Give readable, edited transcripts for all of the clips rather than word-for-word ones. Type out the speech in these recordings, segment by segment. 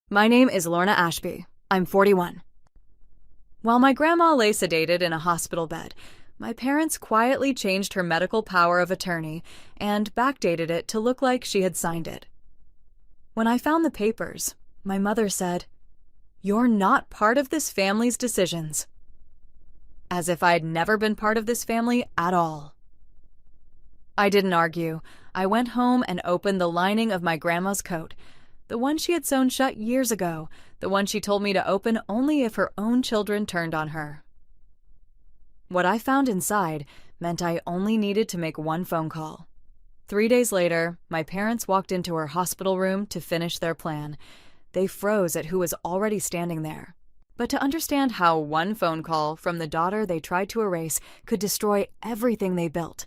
My name is Lorna Ashby. I'm 41. While my grandma lay sedated in a hospital bed, my parents quietly changed her medical power of attorney and backdated it to look like she had signed it. When I found the papers, my mother said, "You're not part of this family's decisions." As if I'd never been part of this family at all. I didn't argue. I went home and opened the lining of my grandma's coat, the one she had sewn shut years ago, the one she told me to open only if her own children turned on her. What I found inside meant I only needed to make one phone call. 3 days later, my parents walked into her hospital room to finish their plan. They froze at who was already standing there. But to understand how one phone call from the daughter they tried to erase could destroy everything they built,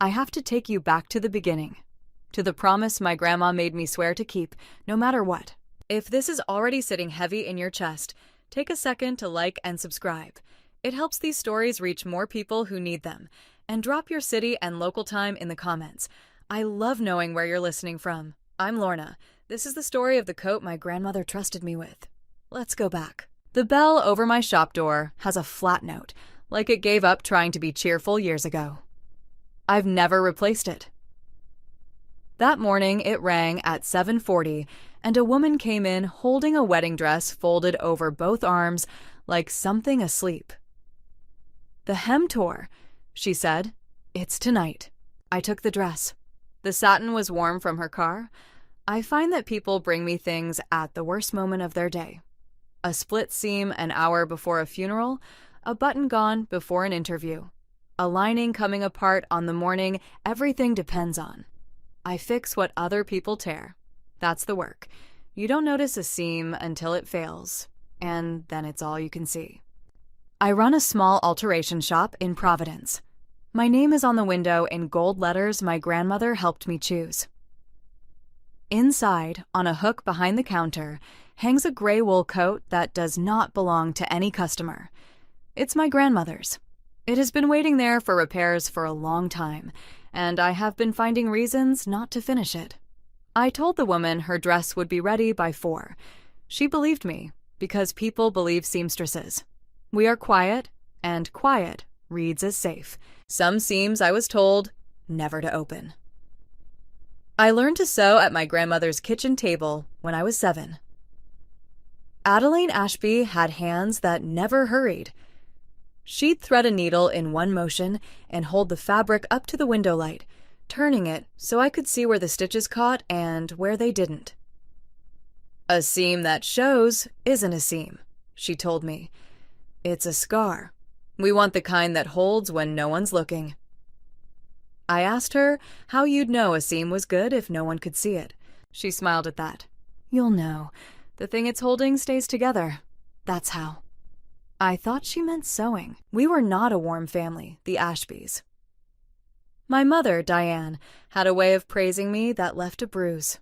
I have to take you back to the beginning, to the promise my grandma made me swear to keep, no matter what. If this is already sitting heavy in your chest, take a second to like and subscribe. It helps these stories reach more people who need them. And drop your city and local time in the comments. I love knowing where you're listening from. I'm Lorna. This is the story of the coat my grandmother trusted me with. Let's go back. The bell over my shop door has a flat note, like it gave up trying to be cheerful years ago. I've never replaced it. That morning, it rang at 7:40, and a woman came in holding a wedding dress folded over both arms like something asleep. "The hem tore," she said. "It's tonight." I took the dress. The satin was warm from her car. I find that people bring me things at the worst moment of their day. A split seam an hour before a funeral, a button gone before an interview, a lining coming apart on the morning everything depends on. I fix what other people tear. That's the work. You don't notice a seam until it fails, and then it's all you can see. I run a small alteration shop in Providence. My name is on the window in gold letters my grandmother helped me choose. Inside, on a hook behind the counter, hangs a gray wool coat that does not belong to any customer. It's my grandmother's. It has been waiting there for repairs for a long time, and I have been finding reasons not to finish it. I told the woman her dress would be ready by 4. She believed me, because people believe seamstresses. We are quiet, and quiet reads as safe. Some seams, I was told, never to open. I learned to sew at my grandmother's kitchen table when I was 7. Adeline Ashby had hands that never hurried. She'd thread a needle in one motion and hold the fabric up to the window light, turning it so I could see where the stitches caught and where they didn't. "A seam that shows isn't a seam," she told me. "It's a scar. We want the kind that holds when no one's looking." I asked her how you'd know a seam was good if no one could see it. She smiled at that. "You'll know. The thing it's holding stays together. That's how." I thought she meant sewing. We were not a warm family, the Ashbys. My mother, Diane, had a way of praising me that left a bruise.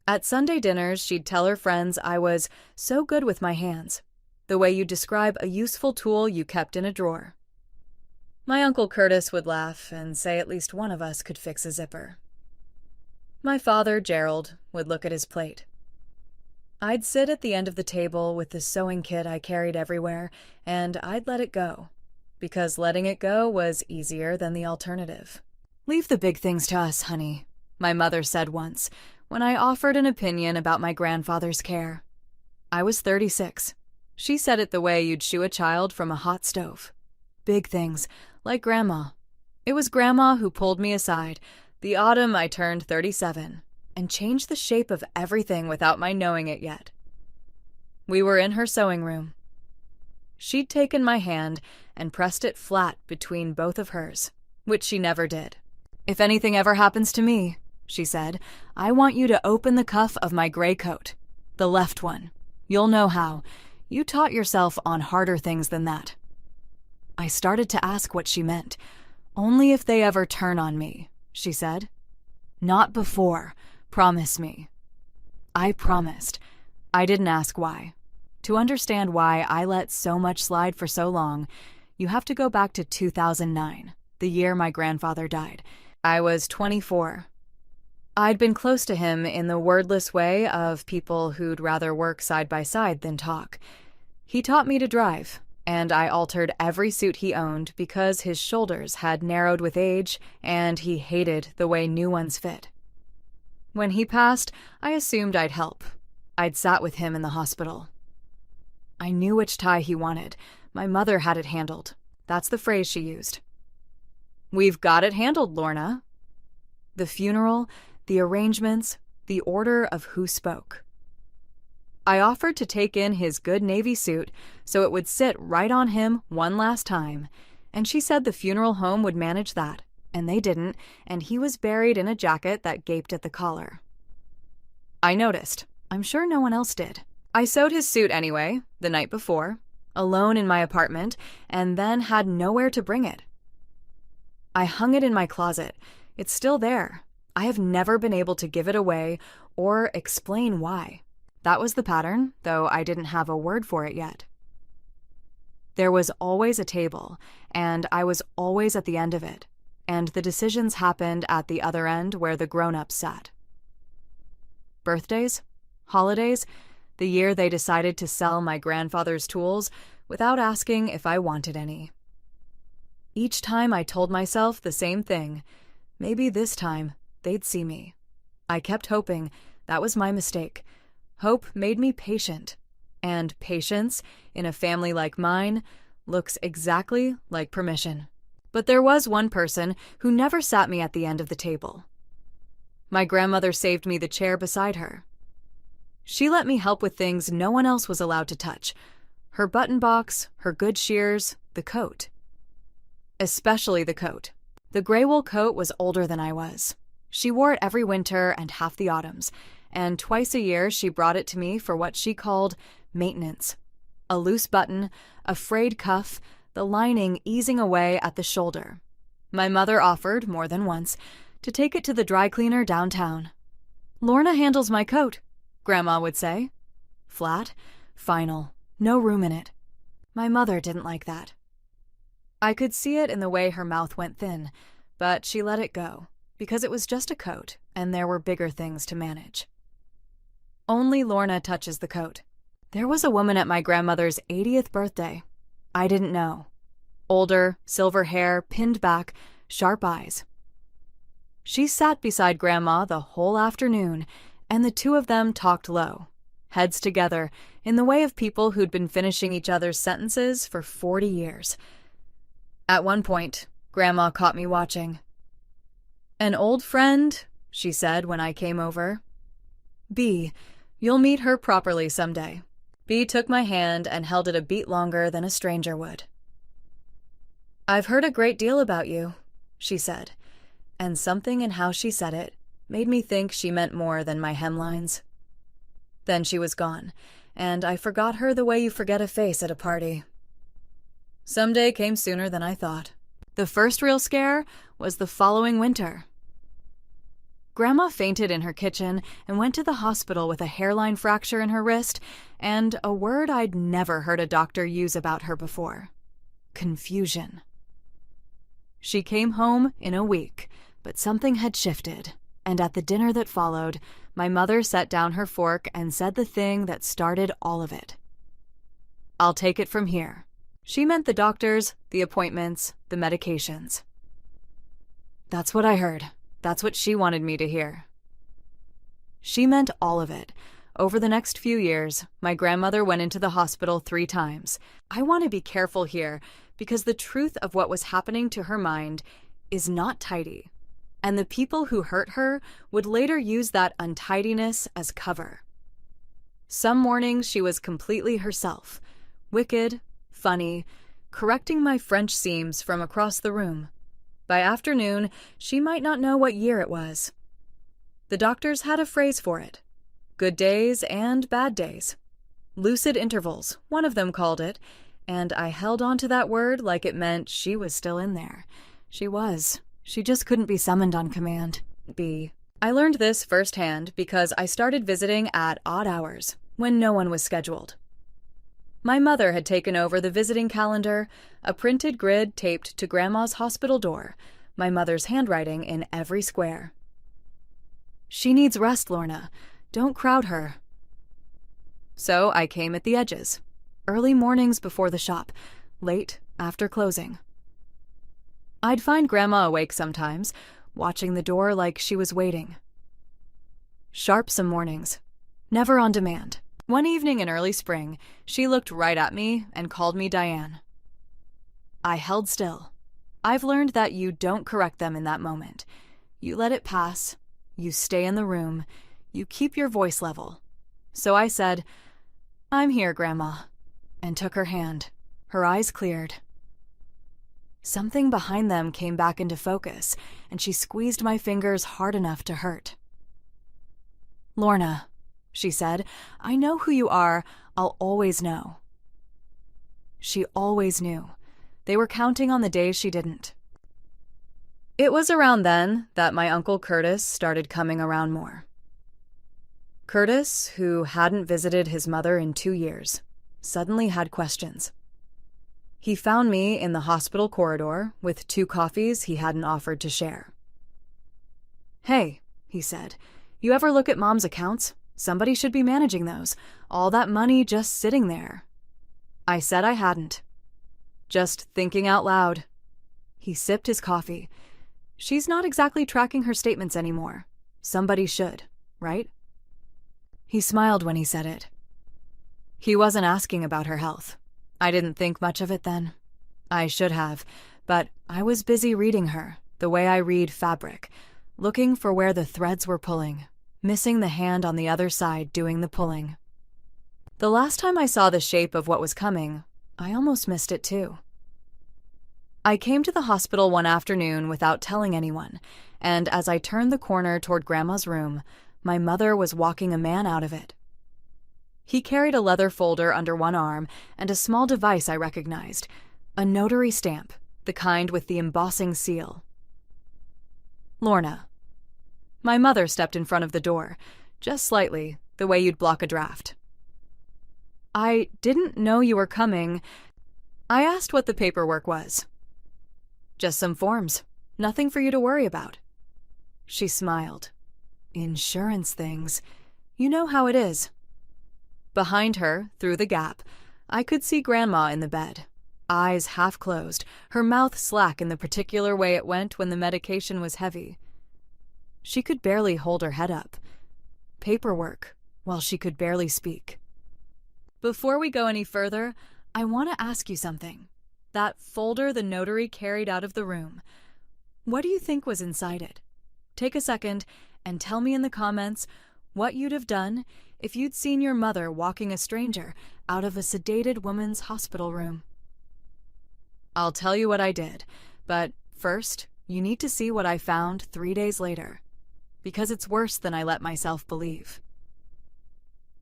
At Sunday dinners, she'd tell her friends I was so good with my hands, the way you describe a useful tool you kept in a drawer. My Uncle Curtis would laugh and say at least one of us could fix a zipper. My father, Gerald, would look at his plate. I'd sit at the end of the table with the sewing kit I carried everywhere, and I'd let it go, because letting it go was easier than the alternative. "Leave the big things to us, honey," my mother said once, when I offered an opinion about my grandfather's care. I was 36. She said it the way you'd shoo a child from a hot stove. Big things, like Grandma. It was Grandma who pulled me aside, the autumn I turned 37, and changed the shape of everything without my knowing it yet. We were in her sewing room. She'd taken my hand and pressed it flat between both of hers, which she never did. "If anything ever happens to me," she said, "I want you to open the cuff of my gray coat, the left one. You'll know how. You taught yourself on harder things than that." I started to ask what she meant. "Only if they ever turn on me," she said. "Not before. Promise me." I promised. I didn't ask why. To understand why I let so much slide for so long, you have to go back to 2009, the year my grandfather died. I was 24. I'd been close to him in the wordless way of people who'd rather work side by side than talk. He taught me to drive, and I altered every suit he owned because his shoulders had narrowed with age and he hated the way new ones fit. When he passed, I assumed I'd help. I'd sat with him in the hospital. I knew which tie he wanted. My mother had it handled. That's the phrase she used. "We've got it handled, Lorna." The funeral, the arrangements, the order of who spoke. I offered to take in his good Navy suit so it would sit right on him one last time, and she said the funeral home would manage that, and they didn't, and he was buried in a jacket that gaped at the collar. I noticed. I'm sure no one else did. I sewed his suit anyway, the night before, alone in my apartment, and then had nowhere to bring it. I hung it in my closet. It's still there. I have never been able to give it away or explain why. That was the pattern, though I didn't have a word for it yet. There was always a table, and I was always at the end of it, and the decisions happened at the other end where the grown-ups sat. Birthdays, holidays, the year they decided to sell my grandfather's tools without asking if I wanted any. Each time I told myself the same thing. Maybe this time they'd see me. I kept hoping. That was my mistake. Hope made me patient. And patience, in a family like mine, looks exactly like permission. But there was one person who never sat me at the end of the table. My grandmother saved me the chair beside her. She let me help with things no one else was allowed to touch. Her button box, her good shears, the coat. Especially the coat. The gray wool coat was older than I was. She wore it every winter and half the autumns, and twice a year she brought it to me for what she called maintenance. A loose button, a frayed cuff, the lining easing away at the shoulder. My mother offered, more than once, to take it to the dry cleaner downtown. "Lorna handles my coat," Grandma would say. Flat, final, no room in it. My mother didn't like that. I could see it in the way her mouth went thin, but she let it go, because it was just a coat, and there were bigger things to manage. Only Lorna touches the coat. There was a woman at my grandmother's 80th birthday. I didn't know. Older, silver hair, pinned back, sharp eyes. She sat beside Grandma the whole afternoon, and the two of them talked low, heads together, in the way of people who'd been finishing each other's sentences for 40 years. At one point, Grandma caught me watching. "An old friend," she said when I came over. "Bea, you'll meet her properly someday." Bea took my hand and held it a beat longer than a stranger would. "I've heard a great deal about you," she said, and something in how she said it made me think she meant more than my hemlines. Then she was gone, and I forgot her the way you forget a face at a party. Someday came sooner than I thought. The first real scare was the following winter. Grandma fainted in her kitchen and went to the hospital with a hairline fracture in her wrist and a word I'd never heard a doctor use about her before: confusion. She came home in a week, but something had shifted, and at the dinner that followed, my mother set down her fork and said the thing that started all of it. "I'll take it from here." She meant the doctors, the appointments, the medications. That's what I heard. That's what she wanted me to hear. She meant all of it. Over the next few years, my grandmother went into the hospital 3 times. I want to be careful here, because the truth of what was happening to her mind is not tidy, and the people who hurt her would later use that untidiness as cover. Some mornings she was completely herself, wicked, funny, correcting my French seams from across the room. By afternoon, she might not know what year it was. The doctors had a phrase for it: good days and bad days. Lucid intervals, one of them called it, and I held on to that word like it meant she was still in there. She was. She just couldn't be summoned on command. I learned this firsthand because I started visiting at odd hours, when no one was scheduled. My mother had taken over the visiting calendar, a printed grid taped to Grandma's hospital door, my mother's handwriting in every square. She needs rest, Lorna. Don't crowd her. So I came at the edges. Early mornings before the shop, late after closing. I'd find Grandma awake sometimes, watching the door like she was waiting. Sharp some mornings, never on demand. One evening in early spring, she looked right at me and called me Diane. I held still. I've learned that you don't correct them in that moment. You let it pass, you stay in the room, you keep your voice level. So I said, "I'm here, Grandma," and took her hand. Her eyes cleared. Something behind them came back into focus, and she squeezed my fingers hard enough to hurt. "Lorna," she said, "I know who you are. I'll always know." She always knew. They were counting on the days she didn't. It was around then that my Uncle Curtis started coming around more. Curtis, who hadn't visited his mother in 2 years, suddenly had questions. He found me in the hospital corridor with 2 coffees he hadn't offered to share. "Hey," he said, "you ever look at Mom's accounts? Somebody should be managing those. All that money just sitting there." I said I hadn't. Just thinking out loud. He sipped his coffee. "She's not exactly tracking her statements anymore. Somebody should, right?" He smiled when he said it. He wasn't asking about her health. I didn't think much of it then. I should have, but I was busy reading her, the way I read fabric, looking for where the threads were pulling, missing the hand on the other side doing the pulling. The last time I saw the shape of what was coming, I almost missed it too. I came to the hospital one afternoon without telling anyone, and as I turned the corner toward Grandma's room, my mother was walking a man out of it. He carried a leather folder under one arm and a small device I recognized, a notary stamp, the kind with the embossing seal. "Lorna." My mother stepped in front of the door, just slightly, the way you'd block a draft. "I didn't know you were coming." I asked what the paperwork was. "Just some forms. Nothing for you to worry about." She smiled. "Insurance things. You know how it is." Behind her, through the gap, I could see Grandma in the bed, eyes half closed, her mouth slack in the particular way it went when the medication was heavy. She could barely hold her head up. Paperwork, while she could barely speak. "Before we go any further, I want to ask you something. That folder the notary carried out of the room, what do you think was inside it? Take a second and tell me in the comments what you'd have done if you'd seen your mother walking a stranger out of a sedated woman's hospital room." I'll tell you what I did, but first, you need to see what I found 3 days later, because it's worse than I let myself believe.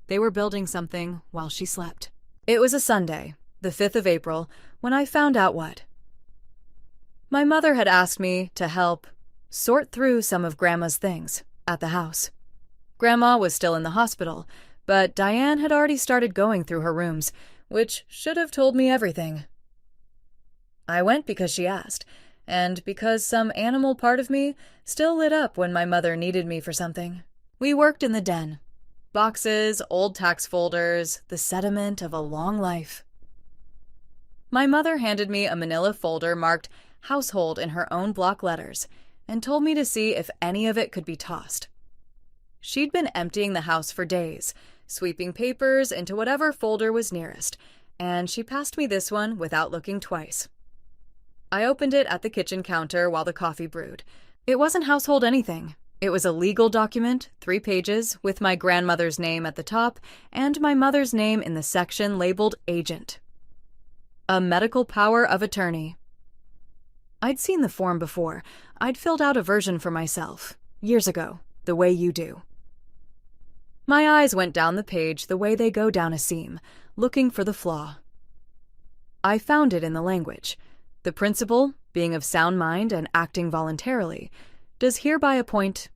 They were building something while she slept. It was a Sunday, the 5th of April, when I found out what. My mother had asked me to help sort through some of Grandma's things at the house. Grandma was still in the hospital, but Diane had already started going through her rooms, which should have told me everything. I went because she asked, and because some animal part of me still lit up when my mother needed me for something. We worked in the den. Boxes, old tax folders, the sediment of a long life. My mother handed me a manila folder marked "Household" in her own block letters, and told me to see if any of it could be tossed. She'd been emptying the house for days, sweeping papers into whatever folder was nearest, and she passed me this one without looking twice. I opened it at the kitchen counter while the coffee brewed. It wasn't household anything. It was a legal document, 3 pages, with my grandmother's name at the top and my mother's name in the section labeled Agent. A medical power of attorney. I'd seen the form before. I'd filled out a version for myself, years ago, the way you do. My eyes went down the page the way they go down a seam, looking for the flaw. I found it in the language. The principal, being of sound mind and acting voluntarily, does hereby appoint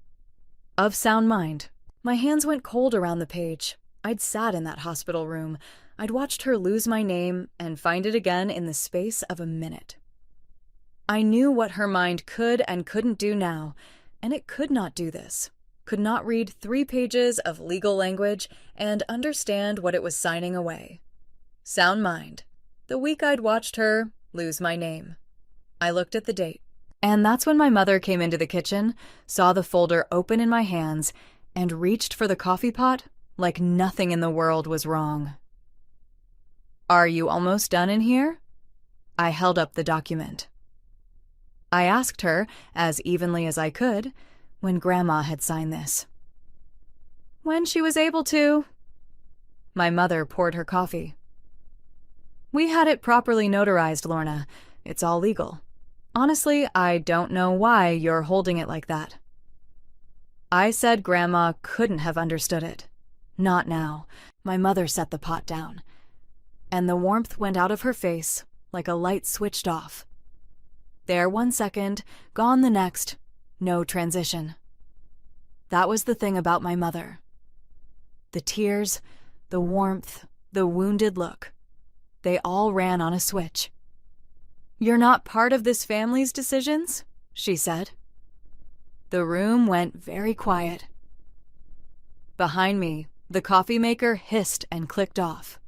of sound mind. My hands went cold around the page. I'd sat in that hospital room. I'd watched her lose my name and find it again in the space of a minute. I knew what her mind could and couldn't do now, and it could not do this, could not read 3 pages of legal language and understand what it was signing away. Sound mind. The week I'd watched her lose my name. I looked at the date. And that's when my mother came into the kitchen, saw the folder open in my hands, and reached for the coffee pot like nothing in the world was wrong. "Are you almost done in here?" I held up the document. I asked her, as evenly as I could, when Grandma had signed this. "When she was able to." My mother poured her coffee. "We had it properly notarized, Lorna. It's all legal. Honestly, I don't know why you're holding it like that." I said Grandma couldn't have understood it. Not now. My mother set the pot down, and the warmth went out of her face like a light switched off. There 1 second, gone the next, no transition. That was the thing about my mother. The tears, the warmth, the wounded look, they all ran on a switch. "You're not part of this family's decisions?" she said. The room went very quiet. Behind me, the coffee maker hissed and clicked off.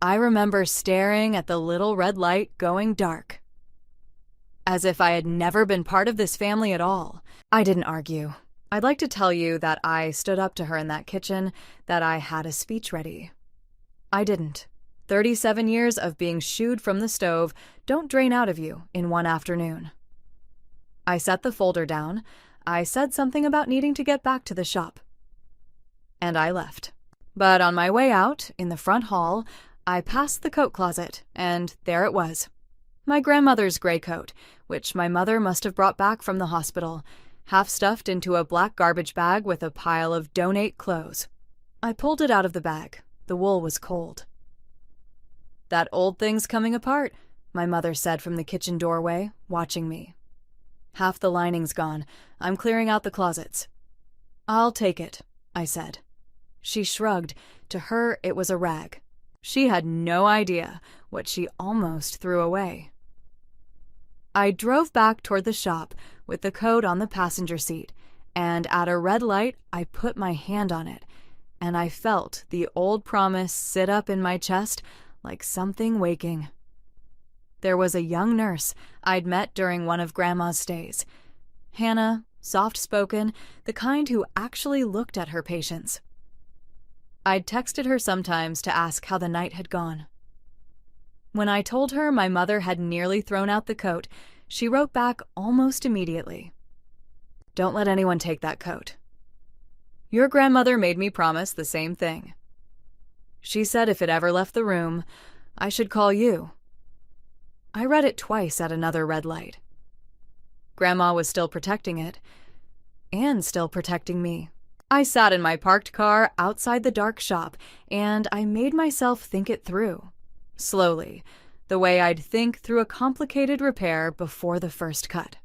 I remember staring at the little red light going dark. As if I had never been part of this family at all. I didn't argue. I'd like to tell you that I stood up to her in that kitchen, that I had a speech ready. I didn't. 37 years of being shooed from the stove don't drain out of you in one afternoon. I set the folder down. I said something about needing to get back to the shop. And I left. But on my way out, in the front hall, I passed the coat closet, and there it was. My grandmother's gray coat, which my mother must have brought back from the hospital, half stuffed into a black garbage bag with a pile of donate clothes. I pulled it out of the bag. The wool was cold. "That old thing's coming apart," my mother said from the kitchen doorway, watching me. "Half the lining's gone. I'm clearing out the closets." "I'll take it," I said. She shrugged. To her, it was a rag. She had no idea what she almost threw away. I drove back toward the shop with the coat on the passenger seat, and at a red light, I put my hand on it, and I felt the old promise sit up in my chest like something waking. There was a young nurse I'd met during one of Grandma's stays. Hannah, soft-spoken, the kind who actually looked at her patients. I'd texted her sometimes to ask how the night had gone. When I told her my mother had nearly thrown out the coat, she wrote back almost immediately. "Don't let anyone take that coat. Your grandmother made me promise the same thing. She said if it ever left the room, I should call you." I read it twice at another red light. Grandma was still protecting it, and still protecting me. I sat in my parked car outside the dark shop, and I made myself think it through. Slowly, the way I'd think through a complicated repair before the first cut.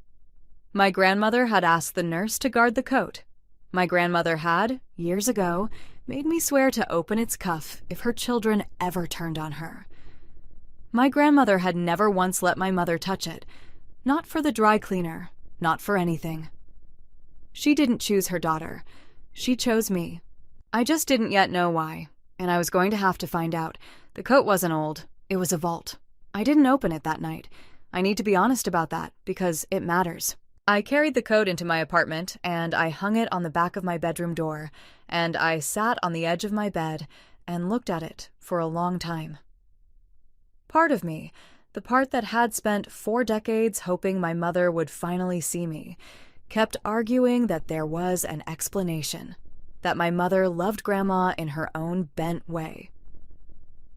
My grandmother had asked the nurse to guard the coat. My grandmother had, years ago, made me swear to open its cuff if her children ever turned on her. My grandmother had never once let my mother touch it, not for the dry cleaner, not for anything. She didn't choose her daughter. She chose me. I just didn't yet know why, and I was going to have to find out. The coat wasn't old. It was a vault. I didn't open it that night. I need to be honest about that, because it matters. I carried the coat into my apartment, and I hung it on the back of my bedroom door, and I sat on the edge of my bed and looked at it for a long time. Part of me, the part that had spent 4 decades hoping my mother would finally see me, kept arguing that there was an explanation, that my mother loved Grandma in her own bent way.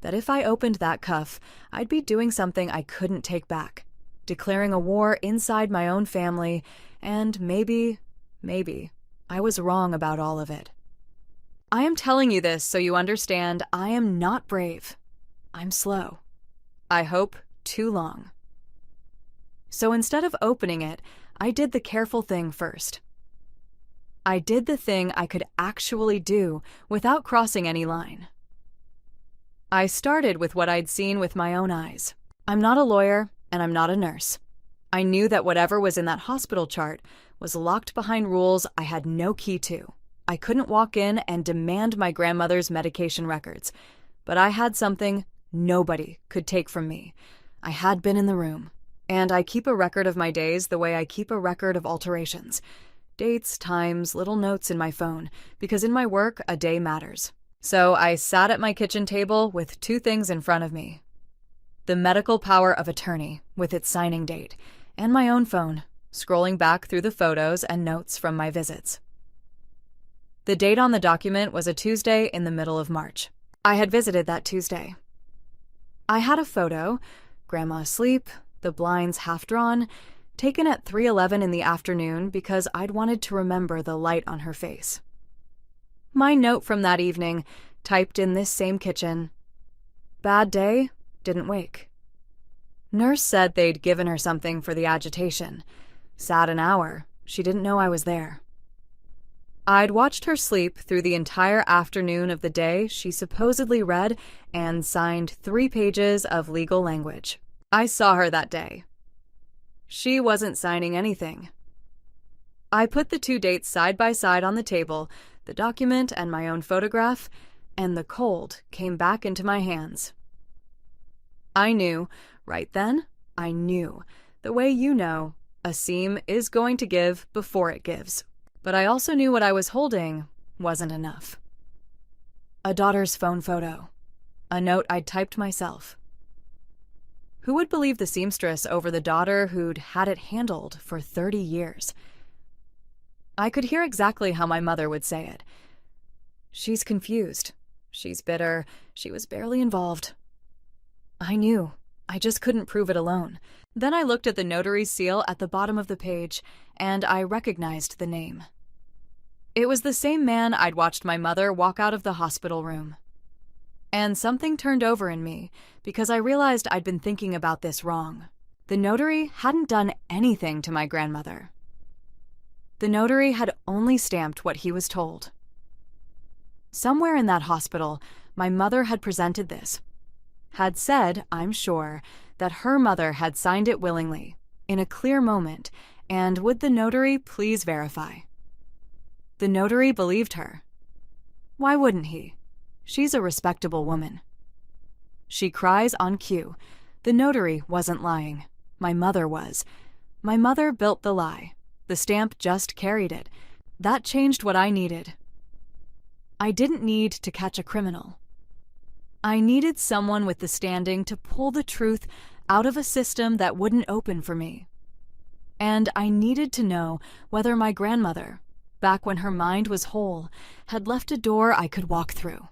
That if I opened that cuff, I'd be doing something I couldn't take back, declaring a war inside my own family, and maybe, I was wrong about all of it. I am telling you this so you understand I am not brave. I'm slow. I hope too long. So instead of opening it, I did the careful thing first. I did the thing I could actually do without crossing any line. I started with what I'd seen with my own eyes. I'm not a lawyer, and I'm not a nurse. I knew that whatever was in that hospital chart was locked behind rules I had no key to. I couldn't walk in and demand my grandmother's medication records, but I had something nobody could take from me. I had been in the room, and I keep a record of my days the way I keep a record of alterations. Dates, times, little notes in my phone, because in my work, a day matters. So I sat at my kitchen table with two things in front of me. The medical power of attorney, with its signing date, and my own phone, scrolling back through the photos and notes from my visits. The date on the document was a Tuesday in the middle of March. I had visited that Tuesday. I had a photo, Grandma asleep, the blinds half drawn, taken at 3:11 in the afternoon because I'd wanted to remember the light on her face. My note from that evening, typed in this same kitchen: bad day, didn't wake. Nurse said they'd given her something for the agitation. Sat an hour, she didn't know I was there. I'd watched her sleep through the entire afternoon of the day she supposedly read and signed 3 pages of legal language. I saw her that day. She wasn't signing anything. I put the two dates side by side on the table, the document and my own photograph, and the cold came back into my hands. I knew, right then, I knew, the way you know, a seam is going to give before it gives. But I also knew what I was holding wasn't enough. A daughter's phone photo. A note I'd typed myself. Who would believe the seamstress over the daughter who'd had it handled for 30 years? I could hear exactly how my mother would say it. She's confused. She's bitter. She was barely involved. I knew. I just couldn't prove it alone. Then I looked at the notary's seal at the bottom of the page, and I recognized the name. It was the same man I'd watched my mother walk out of the hospital room. And something turned over in me, because I realized I'd been thinking about this wrong. The notary hadn't done anything to my grandmother. The notary had only stamped what he was told. Somewhere in that hospital, my mother had presented this. Had said, I'm sure, that her mother had signed it willingly, in a clear moment, and would the notary please verify? The notary believed her. Why wouldn't he? She's a respectable woman. She cries on cue. The notary wasn't lying. My mother was. My mother built the lie. The stamp just carried it. That changed what I needed. I didn't need to catch a criminal. I needed someone with the standing to pull the truth out of a system that wouldn't open for me. And I needed to know whether my grandmother, back when her mind was whole, had left a door I could walk through.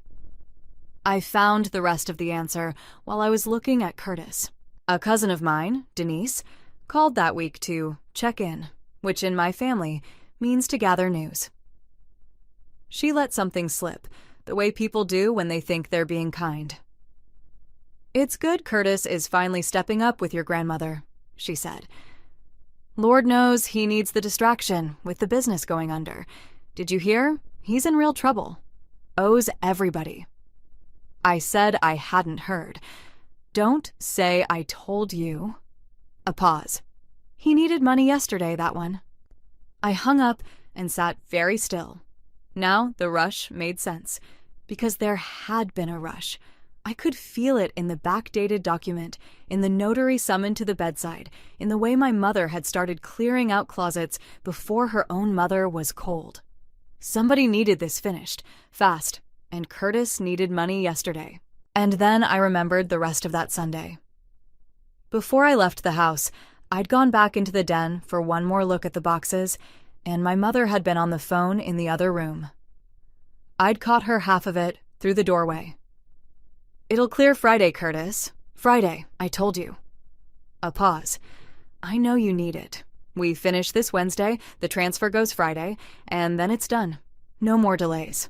I found the rest of the answer while I was looking at Curtis. A cousin of mine, Denise, called that week to check in, which in my family means to gather news. She let something slip, the way people do when they think they're being kind. It's good Curtis is finally stepping up with your grandmother, she said. Lord knows he needs the distraction with the business going under. Did you hear? He's in real trouble. Owes everybody. I said I hadn't heard. Don't say I told you. A pause. He needed money yesterday, that one. I hung up and sat very still. Now the rush made sense, because there had been a rush. I could feel it in the backdated document, in the notary summoned to the bedside, in the way my mother had started clearing out closets before her own mother was cold. Somebody needed this finished, fast, and Curtis needed money yesterday. And then I remembered the rest of that Sunday. Before I left the house, I'd gone back into the den for one more look at the boxes, and my mother had been on the phone in the other room. I'd caught her half of it through the doorway. It'll clear Friday, Curtis. Friday, I told you. A pause. I know you need it. We finish this Wednesday, the transfer goes Friday, and then it's done. No more delays.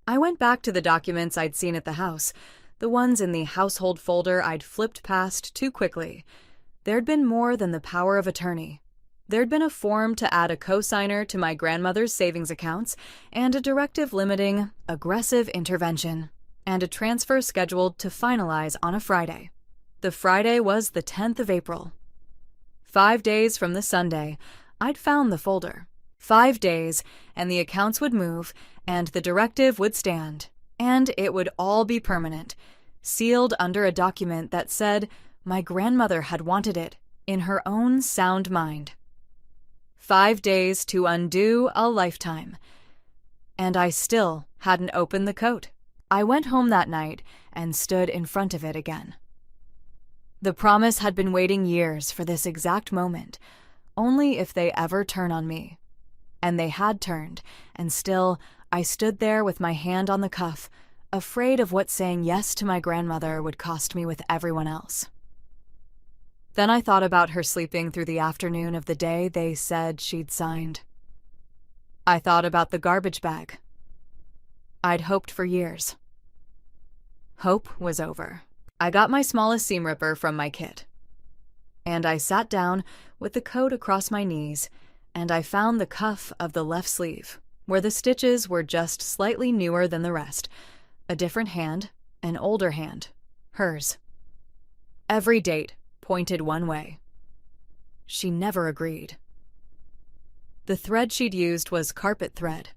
I went back to the documents I'd seen at the house, the ones in the household folder I'd flipped past too quickly. There'd been more than the power of attorney. There'd been a form to add a co-signer to my grandmother's savings accounts, and a directive limiting aggressive intervention, and a transfer scheduled to finalize on a Friday. The Friday was the 10th of April. 5 days from the Sunday, I'd found the folder. 5 days, and the accounts would move, and the directive would stand, and it would all be permanent, sealed under a document that said my grandmother had wanted it in her own sound mind. 5 days to undo a lifetime. And I still hadn't opened the coat. I went home that night and stood in front of it again. The promise had been waiting years for this exact moment, only if they ever turn on me. And they had turned, and still I stood there with my hand on the cuff, afraid of what saying yes to my grandmother would cost me with everyone else. Then I thought about her sleeping through the afternoon of the day they said she'd signed. I thought about the garbage bag. I'd hoped for years. Hope was over. I got my smallest seam ripper from my kit. And I sat down with the coat across my knees, and I found the cuff of the left sleeve, where the stitches were just slightly newer than the rest. A different hand, an older hand, hers. Every date pointed one way. She never agreed. The thread she'd used was carpet thread.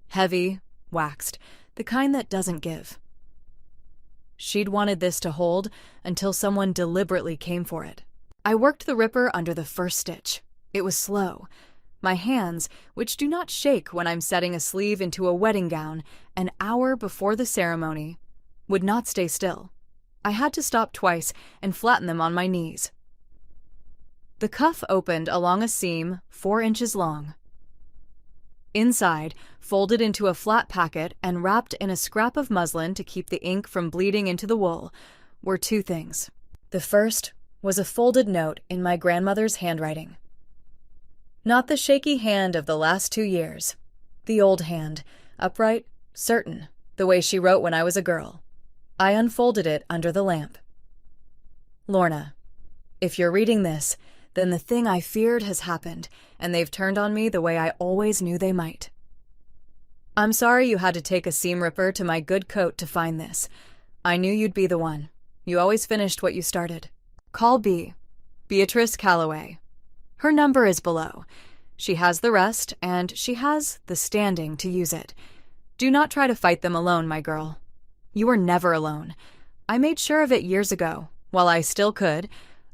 Heavy, waxed, the kind that doesn't give. She'd wanted this to hold until someone deliberately came for it. I worked the ripper under the first stitch. It was slow. My hands, which do not shake when I'm setting a sleeve into a wedding gown an hour before the ceremony, would not stay still. I had to stop twice and flatten them on my knees. The cuff opened along a seam 4 inches long. Inside, folded into a flat packet and wrapped in a scrap of muslin to keep the ink from bleeding into the wool, were 2 things. The first was a folded note in my grandmother's handwriting. Not the shaky hand of the last 2 years. The old hand, upright, certain, the way she wrote when I was a girl. I unfolded it under the lamp. Lorna, if you're reading this, then the thing I feared has happened, and they've turned on me the way I always knew they might. I'm sorry you had to take a seam ripper to my good coat to find this. I knew you'd be the one. You always finished what you started. Call B. Beatrice Calloway. Her number is below. She has the rest, and she has the standing to use it. Do not try to fight them alone, my girl. You are never alone. I made sure of it years ago, while I still could.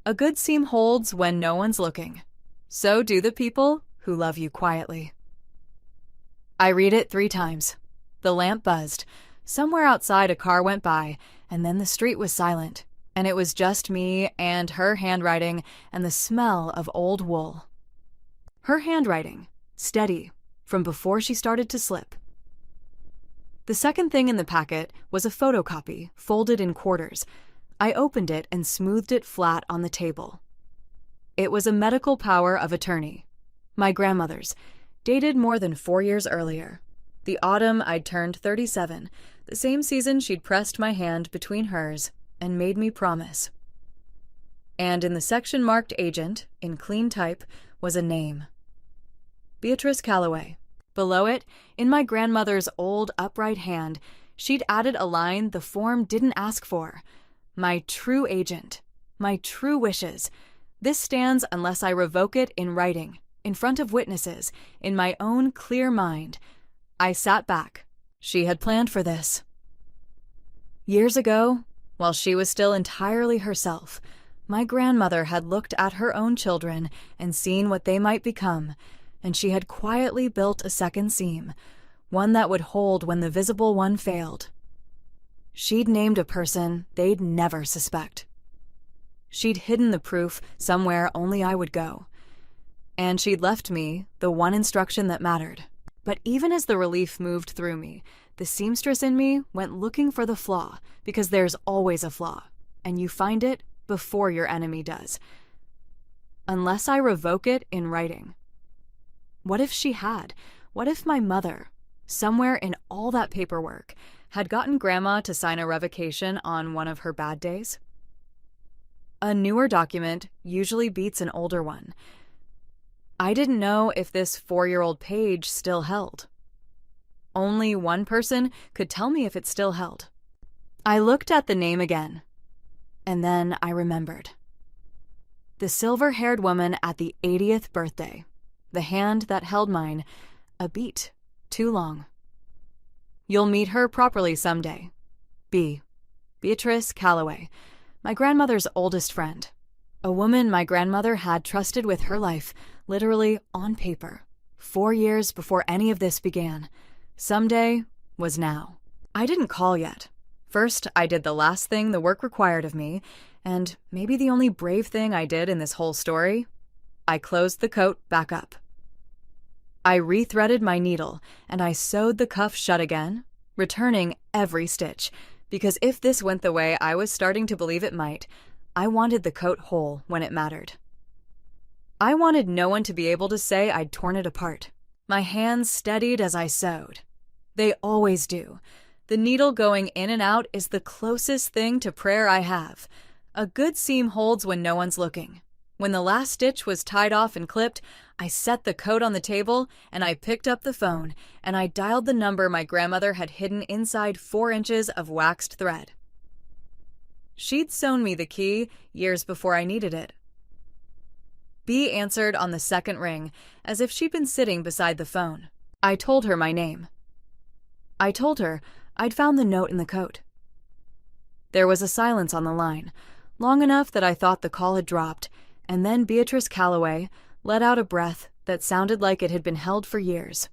A good seam holds when no one's looking. So do the people who love you quietly. I read it 3 times. The lamp buzzed. Somewhere outside a car went by, and then the street was silent, and it was just me and her handwriting and the smell of old wool. Her handwriting, steady, from before she started to slip. The second thing in the packet was a photocopy, folded in quarters. I opened it and smoothed it flat on the table. It was a medical power of attorney. My grandmother's, dated more than 4 years earlier. The autumn I'd turned 37, the same season she'd pressed my hand between hers and made me promise. And in the section marked agent, in clean type, was a name. Beatrice Calloway. Below it, in my grandmother's old upright hand, she'd added a line the form didn't ask for. My true agent. My true wishes. This stands unless I revoke it in writing, in front of witnesses, in my own clear mind. I sat back. She had planned for this. Years ago, while she was still entirely herself, my grandmother had looked at her own children and seen what they might become, and she had quietly built a second seam, one that would hold when the visible one failed. She'd named a person they'd never suspect. She'd hidden the proof somewhere only I would go. And she'd left me the one instruction that mattered. But even as the relief moved through me, the seamstress in me went looking for the flaw, because there's always a flaw, and you find it before your enemy does. Unless I revoke it in writing. What if she had? What if my mother, somewhere in all that paperwork, had gotten Grandma to sign a revocation on one of her bad days? A newer document usually beats an older one. I didn't know if this 4-year-old page still held. Only one person could tell me if it still held. I looked at the name again, and then I remembered. The silver-haired woman at the 80th birthday. The hand that held mine, a beat too long. You'll meet her properly someday. B. Beatrice Calloway, my grandmother's oldest friend. A woman my grandmother had trusted with her life, literally on paper. 4 years before any of this began. Someday was now. I didn't call yet. First, I did the last thing the work required of me, and maybe the only brave thing I did in this whole story. I closed the coat back up. I rethreaded my needle, and I sewed the cuff shut again, returning every stitch, because if this went the way I was starting to believe it might, I wanted the coat whole when it mattered. I wanted no one to be able to say I'd torn it apart. My hands steadied as I sewed. They always do. The needle going in and out is the closest thing to prayer I have. A good seam holds when no one's looking. When the last stitch was tied off and clipped, I set the coat on the table, and I picked up the phone, and I dialed the number my grandmother had hidden inside 4 inches of waxed thread. She'd sewn me the key years before I needed it. B answered on the second ring, as if she'd been sitting beside the phone. I told her my name. I told her I'd found the note in the coat. There was a silence on the line, long enough that I thought the call had dropped, and then Beatrice Calloway let out a breath that sounded like it had been held for years.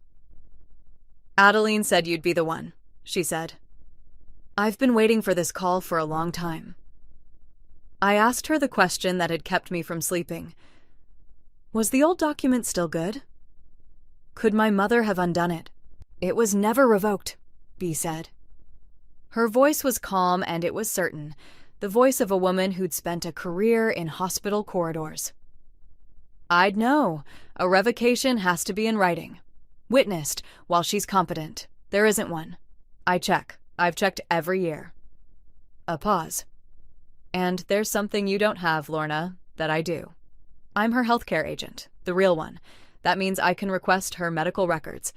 Adeline said you'd be the one, she said. I've been waiting for this call for a long time. I asked her the question that had kept me from sleeping. Was the old document still good? Could my mother have undone it? It was never revoked, B said. Her voice was calm and it was certain, the voice of a woman who'd spent a career in hospital corridors. I'd know. A revocation has to be in writing. Witnessed while she's competent. There isn't one. I check. I've checked every year. A pause. And there's something you don't have, Lorna, that I do. I'm her healthcare agent, the real one. That means I can request her medical records.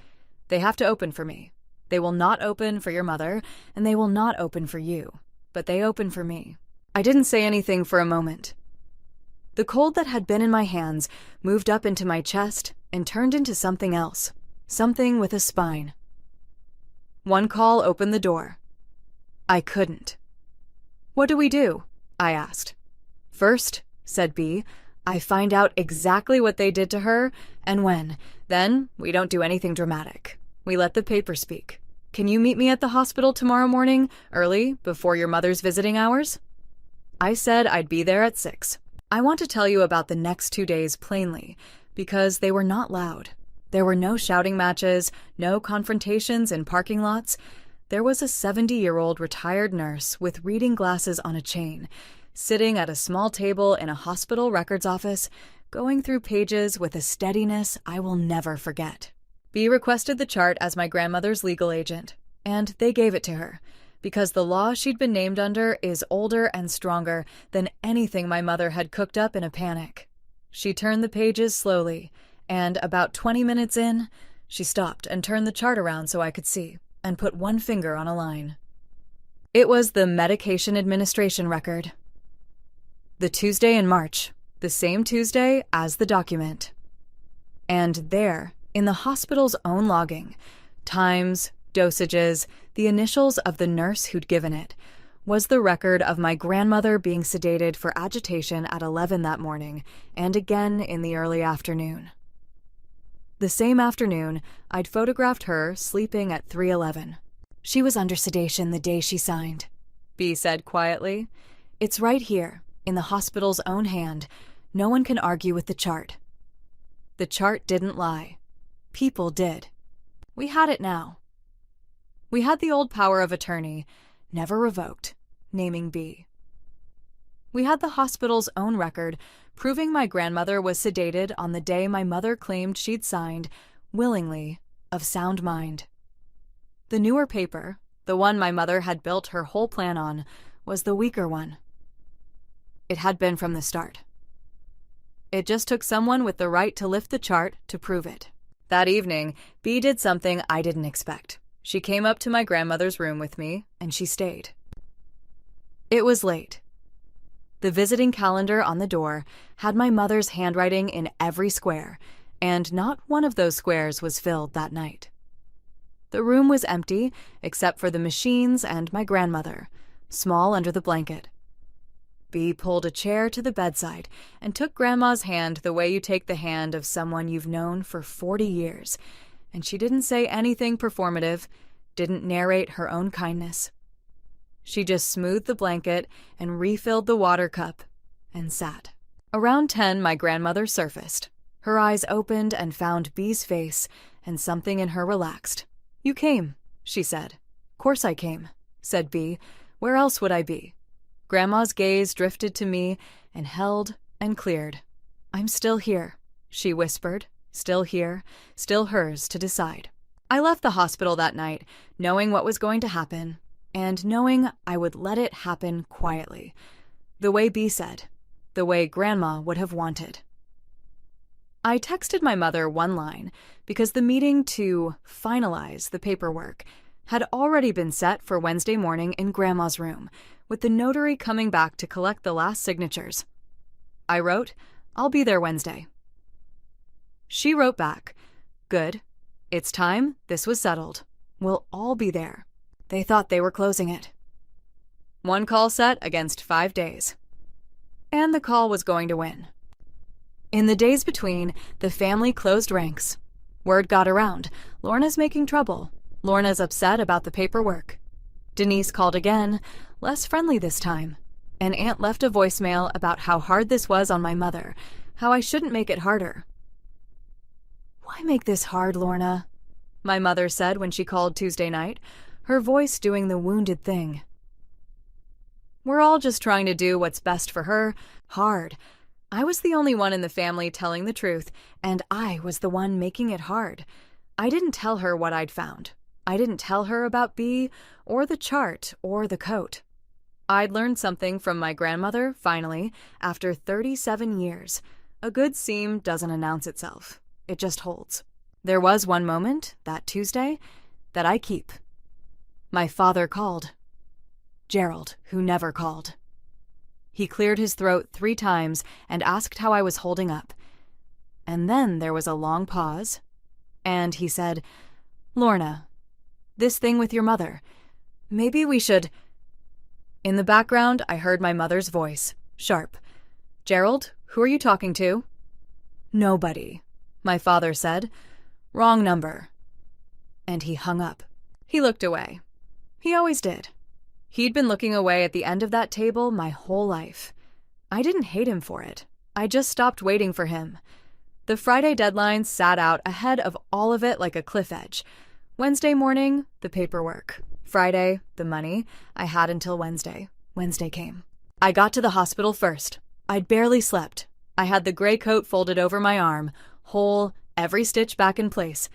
They have to open for me. They will not open for your mother, and they will not open for you. But they open for me. I didn't say anything for a moment. The cold that had been in my hands moved up into my chest and turned into something else. Something with a spine. One call opened the door. I couldn't. What do we do? I asked. First, said B, I find out exactly what they did to her and when. Then we don't do anything dramatic. We let the paper speak. Can you meet me at the hospital tomorrow morning, early, before your mother's visiting hours? I said I'd be there at 6. I want to tell you about the next 2 days plainly, because they were not loud. There were no shouting matches, no confrontations in parking lots. There was a 70-year-old retired nurse with reading glasses on a chain, sitting at a small table in a hospital records office, going through pages with a steadiness I will never forget. B requested the chart as my grandmother's legal agent, and they gave it to her, because the law she'd been named under is older and stronger than anything my mother had cooked up in a panic. She turned the pages slowly, and about 20 minutes in, she stopped and turned the chart around so I could see, and put one finger on a line. It was the medication administration record. The Tuesday in March, the same Tuesday as the document. And there, in the hospital's own logging, times, dosages, the initials of the nurse who'd given it, was the record of my grandmother being sedated for agitation at 11 that morning, and again in the early afternoon. The same afternoon, I'd photographed her sleeping at 3:11. She was under sedation the day she signed, B said quietly. It's right here, in the hospital's own hand. No one can argue with the chart. The chart didn't lie. People did. We had it now. We had the old power of attorney, never revoked, naming B. We had the hospital's own record, proving my grandmother was sedated on the day my mother claimed she'd signed, willingly, of sound mind. The newer paper, the one my mother had built her whole plan on, was the weaker one. It had been from the start. It just took someone with the right to lift the chart to prove it. That evening, B did something I didn't expect. She came up to my grandmother's room with me, and she stayed. It was late. The visiting calendar on the door had my mother's handwriting in every square, and not one of those squares was filled that night. The room was empty, except for the machines and my grandmother, small under the blanket. Bea pulled a chair to the bedside and took Grandma's hand the way you take the hand of someone you've known for 40 years, and she didn't say anything performative, didn't narrate her own kindness. She just smoothed the blanket and refilled the water cup and sat. Around 10, my grandmother surfaced. Her eyes opened and found Bea's face, and something in her relaxed. "You came," she said. "Course I came," said Bea. "Where else would I be?" Grandma's gaze drifted to me and held and cleared. "I'm still here," she whispered. Still here, still hers to decide. I left the hospital that night, knowing what was going to happen, and knowing I would let it happen quietly. The way Bea said, the way Grandma would have wanted. I texted my mother one line because the meeting to finalize the paperwork had already been set for Wednesday morning in Grandma's room, with the notary coming back to collect the last signatures. I wrote, "I'll be there Wednesday." She wrote back, "Good. It's time this was settled. We'll all be there." They thought they were closing it. One call set against 5 days. And the call was going to win. In the days between, the family closed ranks. Word got around. Lorna's making trouble. Lorna's upset about the paperwork. Denise called again, less friendly this time. And Aunt left a voicemail about how hard this was on my mother, how I shouldn't make it harder. "Why make this hard, Lorna?" my mother said when she called Tuesday night, her voice doing the wounded thing. "We're all just trying to do what's best for her. Hard. I was the only one in the family telling the truth, and I was the one making it hard. I didn't tell her what I'd found. I didn't tell her about Bea, or the chart, or the coat. I'd learned something from my grandmother, finally, after 37 years. A good seam doesn't announce itself. It just holds. There was one moment, that Tuesday, that I keep. My father called. Gerald, who never called. He cleared his throat 3 times and asked how I was holding up. And then there was a long pause, and he said, "Lorna, this thing with your mother, maybe we should—" In the background, I heard my mother's voice, sharp. "Gerald, who are you talking to?" "Nobody," my father said. "Wrong number." And he hung up. He looked away. He always did. He'd been looking away at the end of that table my whole life. I didn't hate him for it. I just stopped waiting for him. The Friday deadline sat out ahead of all of it like a cliff edge. Wednesday morning, the paperwork. Friday, the money. I had until Wednesday. Wednesday came. I got to the hospital first. I'd barely slept. I had the gray coat folded over my arm, whole, every stitch back in place,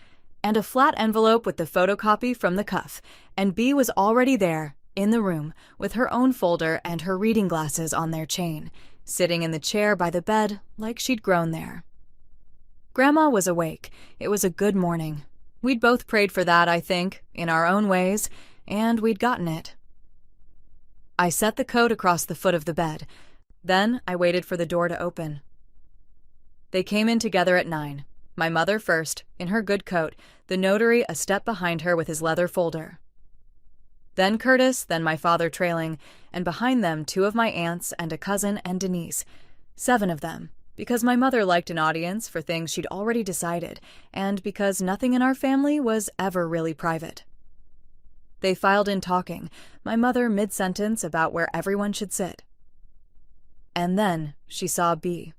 and a flat envelope with the photocopy from the cuff, and Bea was already there, in the room, with her own folder and her reading glasses on their chain, sitting in the chair by the bed like she'd grown there. Grandma was awake. It was a good morning. We'd both prayed for that, I think, in our own ways, and we'd gotten it. I set the coat across the foot of the bed. Then I waited for the door to open. They came in together at 9. My mother first, in her good coat, the notary a step behind her with his leather folder. Then Curtis, then my father trailing, and behind them 2 of my aunts and a cousin and Denise. 7 of them, because my mother liked an audience for things she'd already decided, and because nothing in our family was ever really private. They filed in talking, my mother mid-sentence about where everyone should sit. And then she saw Bea.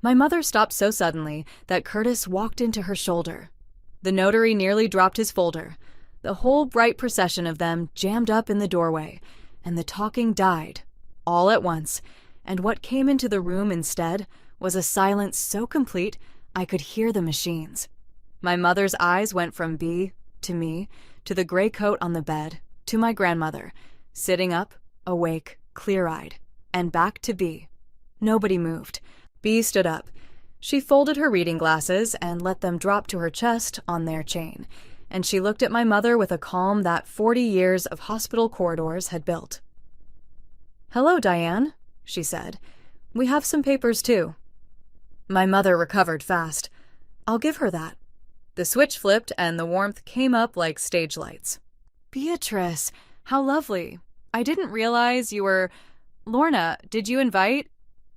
My mother stopped so suddenly that Curtis walked into her shoulder. The notary nearly dropped his folder. The whole bright procession of them jammed up in the doorway, and the talking died, all at once, and what came into the room instead was a silence so complete I could hear the machines. My mother's eyes went from Bea to me, to the gray coat on the bed, to my grandmother, sitting up, awake, clear-eyed, and back to Bea. Nobody moved. Bea stood up. She folded her reading glasses and let them drop to her chest on their chain, and she looked at my mother with a calm that 40 years of hospital corridors had built. "Hello, Diane," she said. "We have some papers, too." My mother recovered fast. "I'll give her that." The switch flipped and the warmth came up like stage lights. "Beatrice, how lovely. I didn't realize you were— Lorna, did you invite—"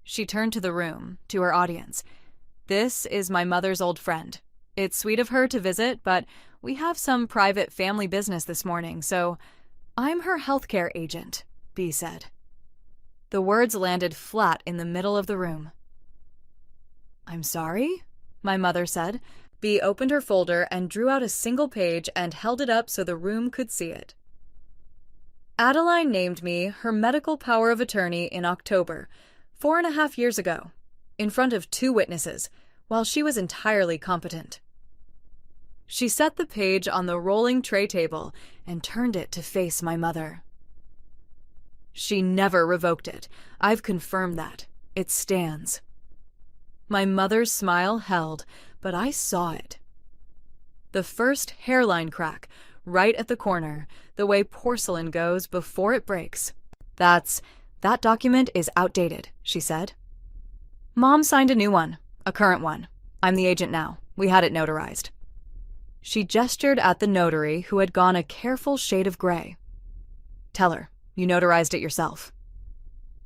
She turned to the room, to her audience. "This is my mother's old friend. It's sweet of her to visit, but we have some private family business this morning, so I'm her healthcare agent," Bea said. The words landed flat in the middle of the room. "I'm sorry?" my mother said. Bea opened her folder and drew out a single page and held it up so the room could see it. "Adeline named me her medical power of attorney in October, 4.5 years ago, in front of 2 witnesses, while she was entirely competent." She set the page on the rolling tray table and turned it to face my mother. "She never revoked it. I've confirmed that. It stands." My mother's smile held, but I saw it. The first hairline crack, right at the corner, the way porcelain goes before it breaks. That document is outdated," she said. "Mom signed a new one, a current one. I'm the agent now. We had it notarized." She gestured at the notary, who had gone a careful shade of gray. "Tell her, you notarized it yourself."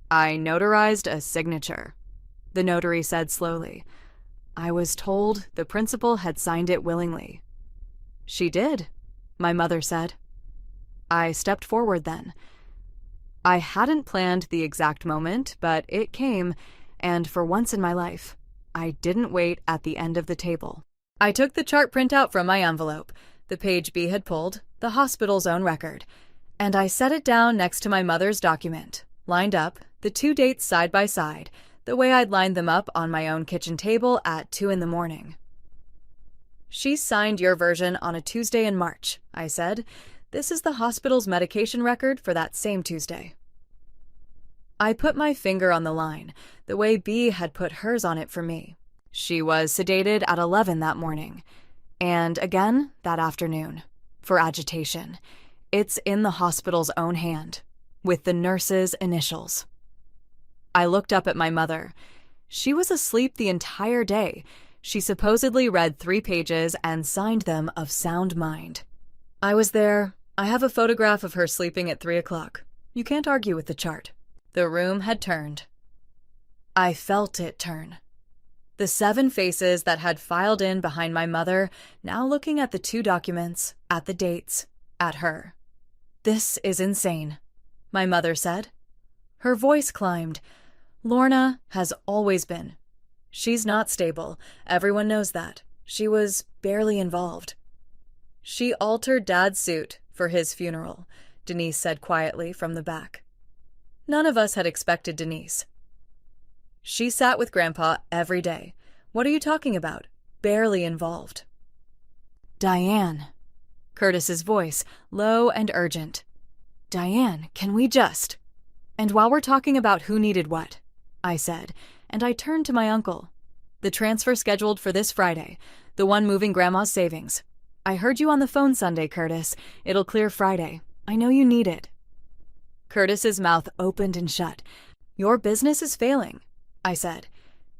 "I notarized a signature," the notary said slowly. "I was told the principal had signed it willingly." "She did," my mother said. I stepped forward then. I hadn't planned the exact moment, but it came, and for once in my life, I didn't wait at the end of the table. I took the chart printout from my envelope, the page Bea had pulled, the hospital's own record, and I set it down next to my mother's document, lined up, the 2 dates side by side, the way I'd lined them up on my own kitchen table at 2 a.m. "She signed your version on a Tuesday in March," I said. "This is the hospital's medication record for that same Tuesday." I put my finger on the line, the way Bea had put hers on it for me. She was sedated at 11 that morning, and again that afternoon, for agitation. It's in the hospital's own hand, with the nurse's initials. I looked up at my mother. She was asleep the entire day. She supposedly read 3 pages and signed them of sound mind. I was there. I have a photograph of her sleeping at 3 o'clock. You can't argue with the chart. The room had turned. I felt it turn. The 7 faces that had filed in behind my mother, now looking at the 2 documents, at the dates, at her. "This is insane," my mother said. Her voice climbed. "Lorna has always been. She's not stable. Everyone knows that. She was barely involved." "She altered Dad's suit for his funeral," Denise said quietly from the back. None of us had expected Denise. "She sat with Grandpa every day. What are you talking about? Barely involved." "Diane." Curtis's voice, low and urgent. "Diane, can we just—" "And while we're talking about who needed what," I said, and I turned to my uncle. "The transfer scheduled for this Friday, the one moving Grandma's savings. I heard you on the phone Sunday, Curtis. It'll clear Friday. I know you need it." Curtis's mouth opened and shut. "Your business is failing," I said.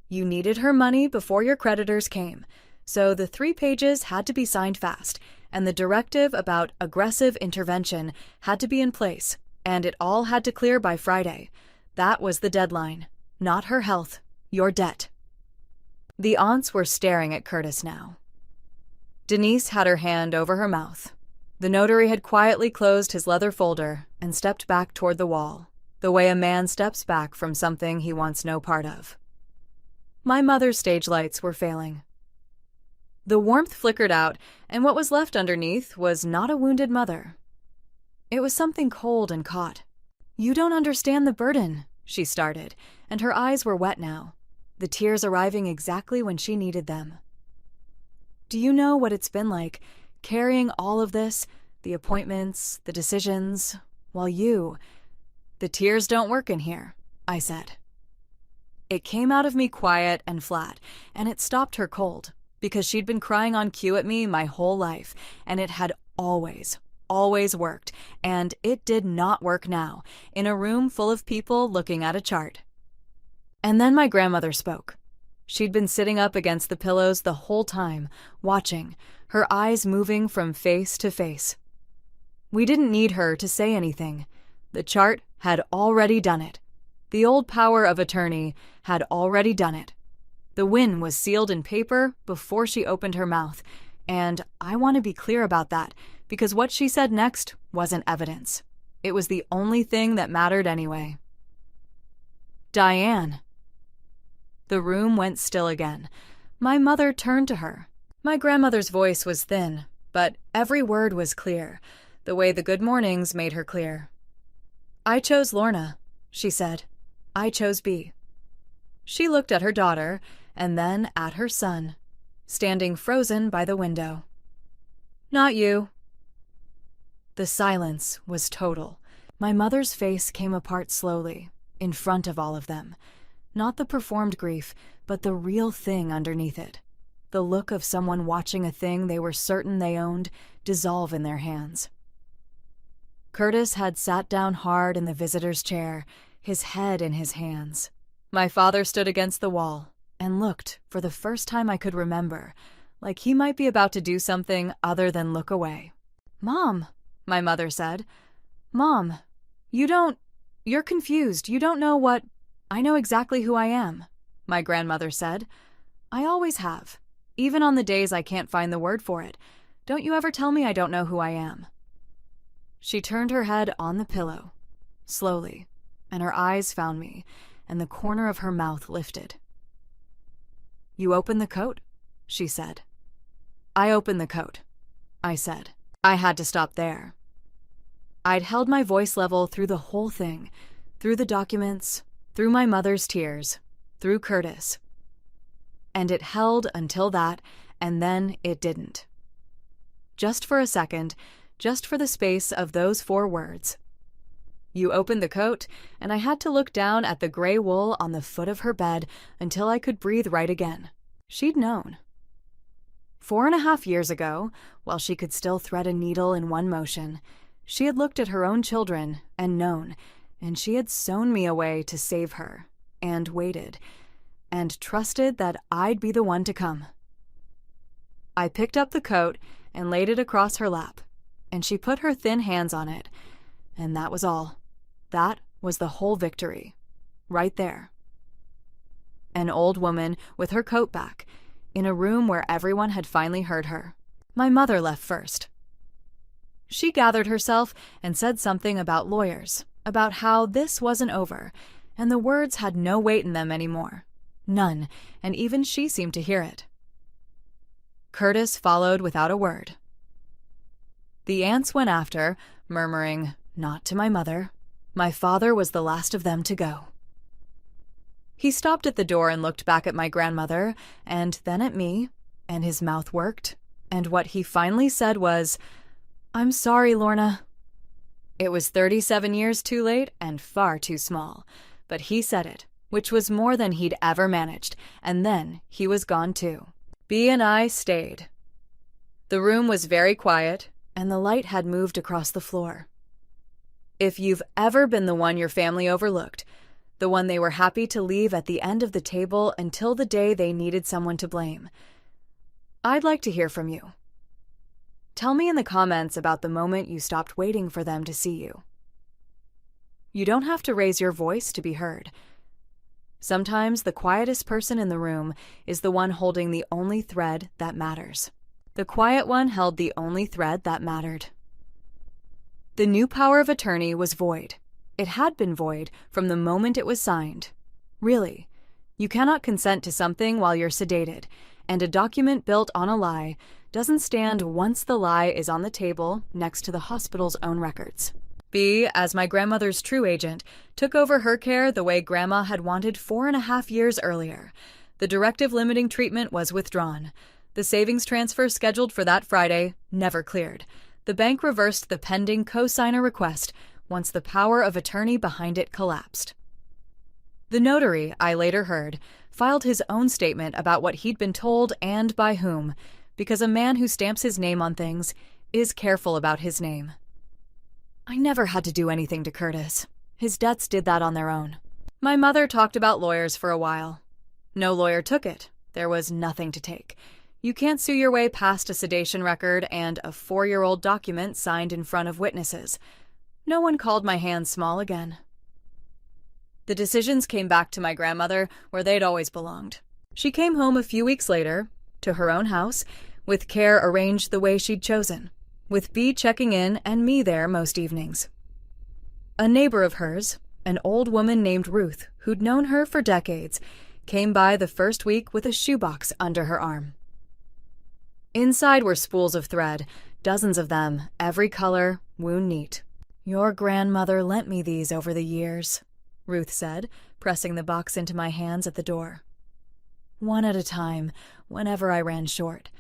"You needed her money before your creditors came, so the 3 pages had to be signed fast, and the directive about aggressive intervention had to be in place, and it all had to clear by Friday. That was the deadline. Not her health, your debt." The aunts were staring at Curtis now. Denise had her hand over her mouth. The notary had quietly closed his leather folder and stepped back toward the wall, the way a man steps back from something he wants no part of. My mother's stage lights were failing. The warmth flickered out, and what was left underneath was not a wounded mother. It was something cold and caught. "You don't understand the burden," she started, and her eyes were wet now, the tears arriving exactly when she needed them. "Do you know what it's been like, carrying all of this, the appointments, the decisions, while you—" "The tears don't work in here," I said. It came out of me quiet and flat, and it stopped her cold, because she'd been crying on cue at me my whole life, and it had always worked, and it did not work now, in a room full of people looking at a chart, And then my grandmother spoke. She'd been sitting up against the pillows the whole time, watching, her eyes moving from face to face. We didn't need her to say anything. The chart had already done it. The old power of attorney had already done it. The win was sealed in paper before she opened her mouth, and I want to be clear about that because what she said next wasn't evidence. It was the only thing that mattered anyway. Diane. The room went still again. My mother turned to her. My grandmother's voice was thin, but every word was clear, the way the good mornings made her clear. I chose Lorna, she said. I chose B. She looked at her daughter, and then at her son, standing frozen by the window. Not you. The silence was total. My mother's face came apart slowly, in front of all of them. Not the performed grief, but the real thing underneath it. The look of someone watching a thing they were certain they owned dissolve in their hands. Curtis had sat down hard in the visitor's chair, his head in his hands. My father stood against the wall and looked, for the first time I could remember, like he might be about to do something other than look away. Mom, my mother said. Mom, you're confused. You don't know what... I know exactly who I am, my grandmother said. I always have, even on the days I can't find the word for it. Don't you ever tell me I don't know who I am. She turned her head on the pillow, slowly, and her eyes found me, and the corner of her mouth lifted. You opened the coat, she said. I opened the coat, I said. I had to stop there. I'd held my voice level through the whole thing, through the documents, through my mother's tears, through Curtis. And it held until that, and then it didn't. Just for a second, just for the space of those 4 words. You opened the coat, and I had to look down at the gray wool on the foot of her bed until I could breathe right again. She'd known. 4.5 years ago, while she could still thread a needle in one motion, she had looked at her own children and known, and she had sewn me away to save her, and waited, and trusted that I'd be the one to come. I picked up the coat and laid it across her lap, and she put her thin hands on it, and that was all. That was the whole victory, right there. An old woman with her coat back, in a room where everyone had finally heard her. My mother left first. She gathered herself and said something about lawyers, about how this wasn't over, and the words had no weight in them anymore. None, and even she seemed to hear it. Curtis followed without a word. The aunts went after, murmuring, "Not to my mother." My father was the last of them to go. He stopped at the door and looked back at my grandmother, and then at me, and his mouth worked, and what he finally said was, "I'm sorry, Lorna." It was 37 years too late and far too small, but he said it, which was more than he'd ever managed, and then he was gone too. Bea and I stayed. The room was very quiet, and the light had moved across the floor. If you've ever been the one your family overlooked, the one they were happy to leave at the end of the table until the day they needed someone to blame, I'd like to hear from you. Tell me in the comments about the moment you stopped waiting for them to see you. You don't have to raise your voice to be heard. Sometimes the quietest person in the room is the one holding the only thread that matters. The quiet one held the only thread that mattered. The new power of attorney was void. It had been void from the moment it was signed. Really, you cannot consent to something while you're sedated, and a document built on a lie doesn't stand once the lie is on the table next to the hospital's own records. Bea, as my grandmother's true agent, took over her care the way Grandma had wanted 4.5 years earlier. The directive limiting treatment was withdrawn. The savings transfer scheduled for that Friday never cleared. The bank reversed the pending co-signer request once the power of attorney behind it collapsed. The notary, I later heard, filed his own statement about what he'd been told and by whom, because a man who stamps his name on things is careful about his name. I never had to do anything to Curtis. His debts did that on their own. My mother talked about lawyers for a while. No lawyer took it. There was nothing to take. You can't sue your way past a sedation record and a 4-year-old document signed in front of witnesses. No one called my hands small again. The decisions came back to my grandmother, where they'd always belonged. She came home a few weeks later, to her own house, with care arranged the way she'd chosen, with Bea checking in and me there most evenings. A neighbor of hers, an old woman named Ruth, who'd known her for decades, came by the first week with a shoebox under her arm. Inside were spools of thread, dozens of them, every color, wound neat. "Your grandmother lent me these over the years," Ruth said, pressing the box into my hands at the door. "One at a time, whenever I ran short.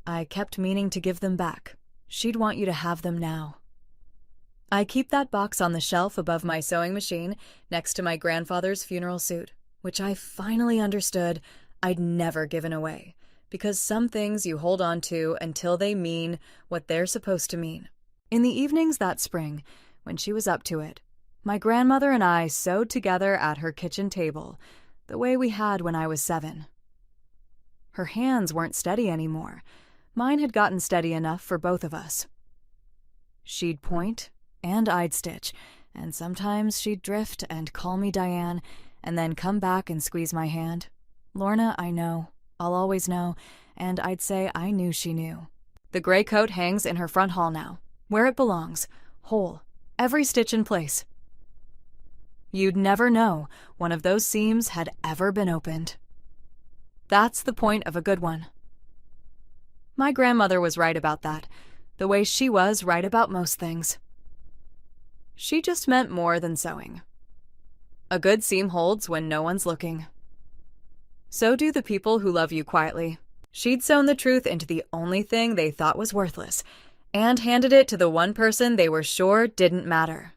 I kept meaning to give them back. She'd want you to have them now." I keep that box on the shelf above my sewing machine next to my grandfather's funeral suit, which I finally understood I'd never given away, because some things you hold on to until they mean what they're supposed to mean. In the evenings that spring, when she was up to it, my grandmother and I sewed together at her kitchen table, the way we had when I was 7. Her hands weren't steady anymore. Mine had gotten steady enough for both of us. She'd point, and I'd stitch, and sometimes she'd drift and call me Diane, and then come back and squeeze my hand. "Lorna, I know. I'll always know," and I'd say I knew she knew. The gray coat hangs in her front hall now, where it belongs, whole, every stitch in place. You'd never know one of those seams had ever been opened. That's the point of a good one. My grandmother was right about that, the way she was right about most things. She just meant more than sewing. A good seam holds when no one's looking. So do the people who love you quietly. She'd sewn the truth into the only thing they thought was worthless, and handed it to the one person they were sure didn't matter.